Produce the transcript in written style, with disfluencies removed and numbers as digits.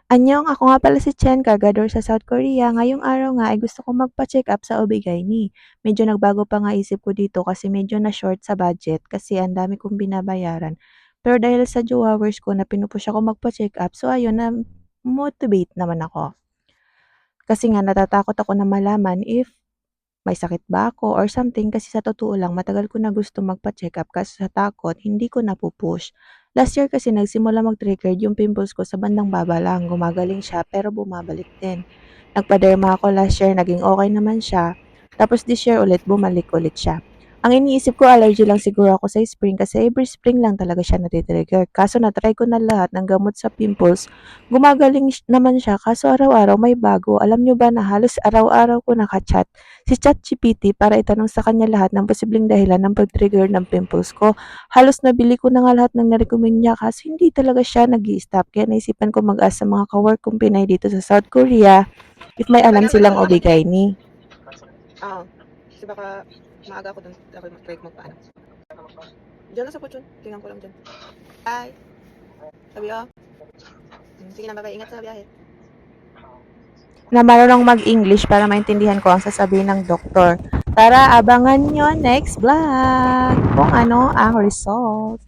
Anyong, ako nga pala si Chen, kargador sa South Korea. Ngayong araw nga ay gusto kong magpa-check up sa OB/GYN. Medyo nagbago pa nga isip ko dito kasi medyo na-short sa budget kasi ang dami kong binabayaran. Pero dahil sa jowa-hours ko na pinupush ako magpa-check up, so ayun na motivate naman ako. Kasi nga natatakot ako na malaman if may sakit ba ako or something kasi sa totoo lang matagal ko na gusto magpa-check-up kaso sa takot hindi ko napu-push. Last year kasi nagsimula mag-trigger yung pimples ko sa bandang baba lang, gumagaling siya pero bumabalik din. Nagpa-derma ako last year, naging okay naman siya. Tapos this year ulit, bumalik ulit siya. Ang iniisip ko allergy lang siguro ako sa spring kasi every spring lang talaga siya natitrigger. Kaso na-try ko na lahat ng gamot sa pimples, gumagaling naman siya kaso araw-araw may bago. Alam nyo ba na halos araw-araw ko nakachat si ChatGPT para itanong sa kanya lahat ng posibleng dahilan ng pag-trigger ng pimples ko. Halos nabili ko na nga lahat ng na-recommend niya kasi hindi talaga siya nag-i-stop. Kaya naisipan ko mag-ask sa mga kawork kong Pinay dito sa South Korea if may alam silang OB/GYN. Oo. Kasi baka maaga ako dun. Ako mag-break magpaano. Diyan lang sa Fortune. Tingnan ko lang dyan. Bye. Sabi oh. Sige na, bye-bye. Ingat sa biyahe. Na marunong mag-English para maintindihan ko ang sasabihin ng doktor. Tara, abangan nyo next vlog kung ano ang result.